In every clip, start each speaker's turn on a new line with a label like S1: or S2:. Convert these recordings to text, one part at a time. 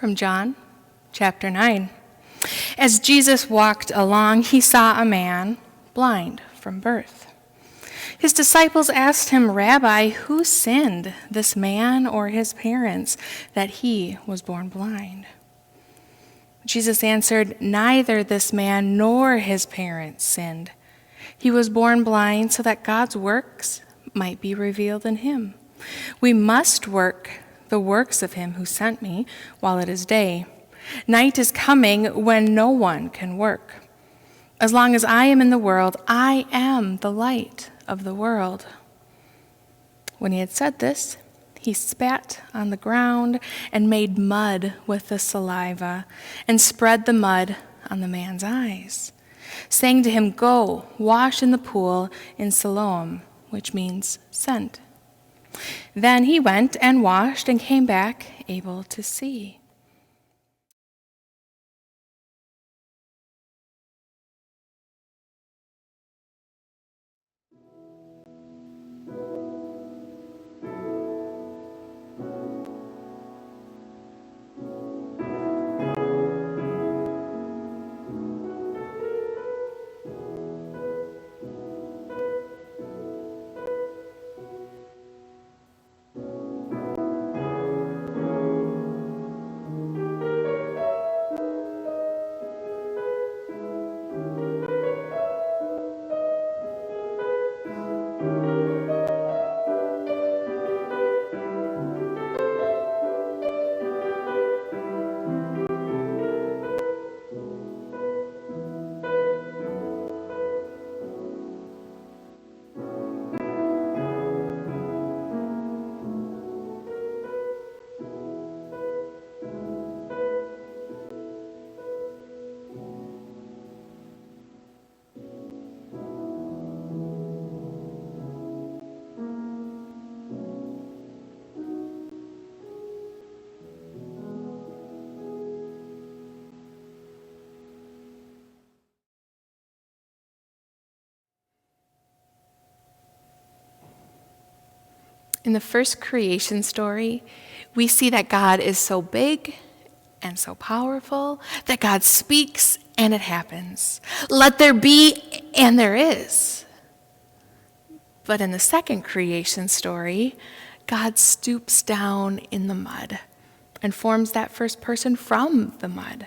S1: from John chapter 9. As Jesus walked along, he saw a man blind from birth. His disciples asked him, "Rabbi, who sinned, this man or his parents, that he was born blind?" Jesus answered, "Neither this man nor his parents sinned. He was born blind so that God's works might be revealed in him. We must work the works of him who sent me while it is day. Night is coming when no one can work. As long as I am in the world, I am the light of the world." When he had said this, he spat on the ground and made mud with the saliva and spread the mud on the man's eyes, saying to him, "Go, wash in the pool in Siloam," which means sent. Then he went and washed and came back able to see. In the first creation story, we see that God is so big and so powerful that God speaks and it happens. Let there be, and there is. But in the second creation story, God stoops down in the mud and forms that first person from the mud.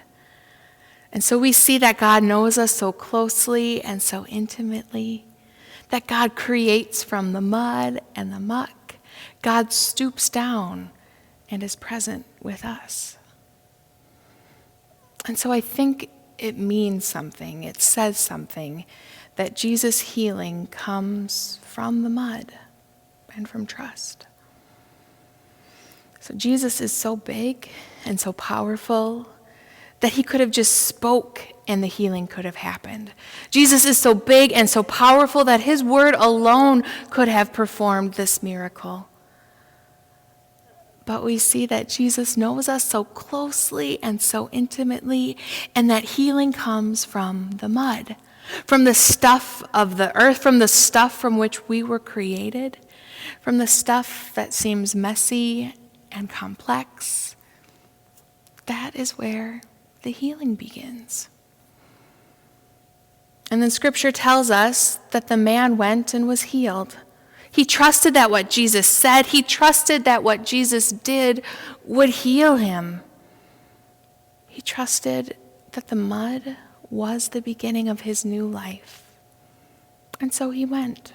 S1: And so we see that God knows us so closely and so intimately, that God creates from the mud and the muck. God stoops down and is present with us. And so I think it means something, it says something, that Jesus' healing comes from the mud and from trust. So Jesus is so big and so powerful that he could have just spoke and the healing could have happened. Jesus is so big and so powerful that his word alone could have performed this miracle. But we see that Jesus knows us so closely and so intimately, and that healing comes from the mud, from the stuff of the earth, from the stuff from which we were created, from the stuff that seems messy and complex. That is where the healing begins. And then Scripture tells us that the man went and was healed. He trusted that what Jesus said, he trusted that what Jesus did would heal him. He trusted that the mud was the beginning of his new life. And so he went.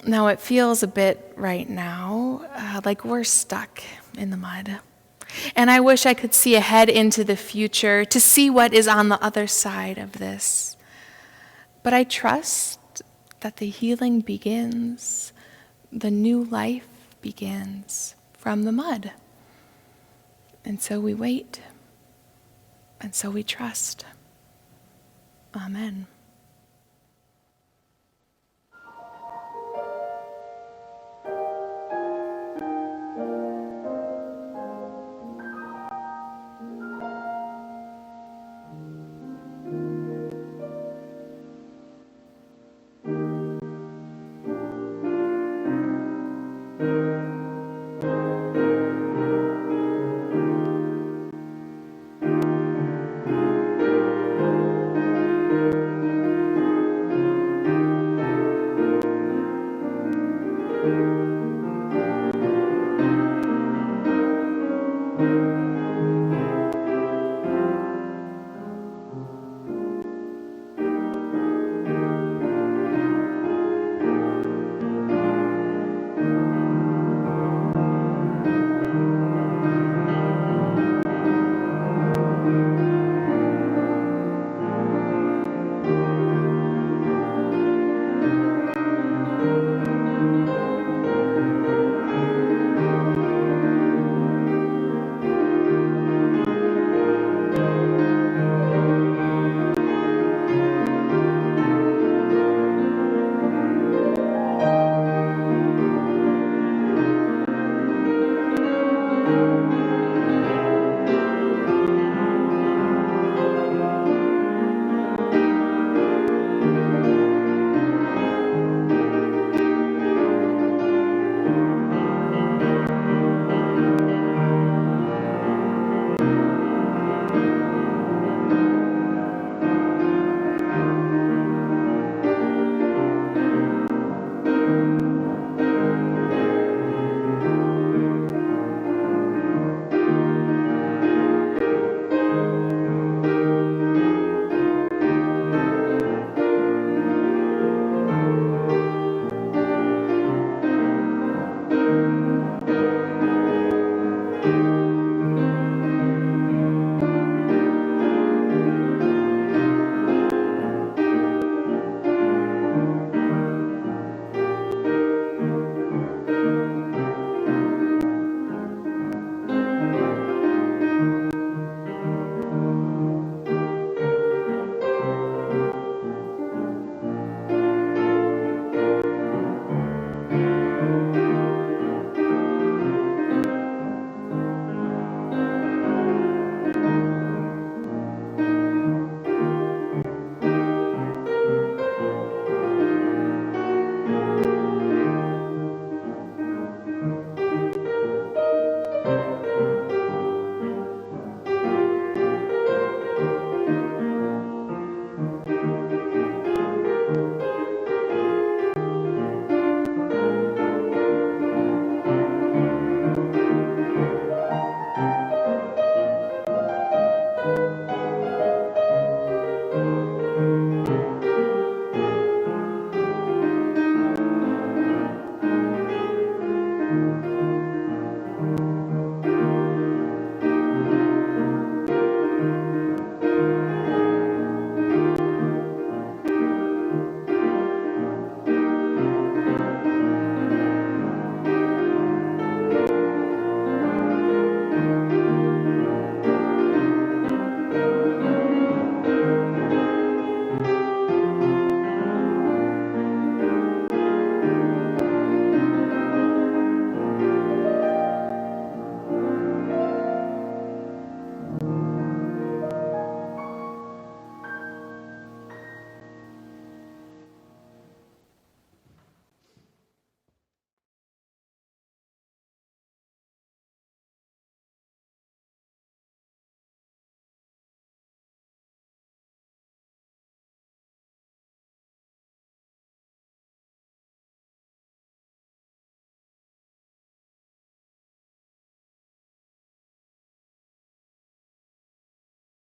S1: Now it feels a bit right now like we're stuck in the mud. And I wish I could see ahead into the future to see what is on the other side of this. But I trust that the healing begins, the new life begins from the mud. And so we wait, and so we trust. Amen.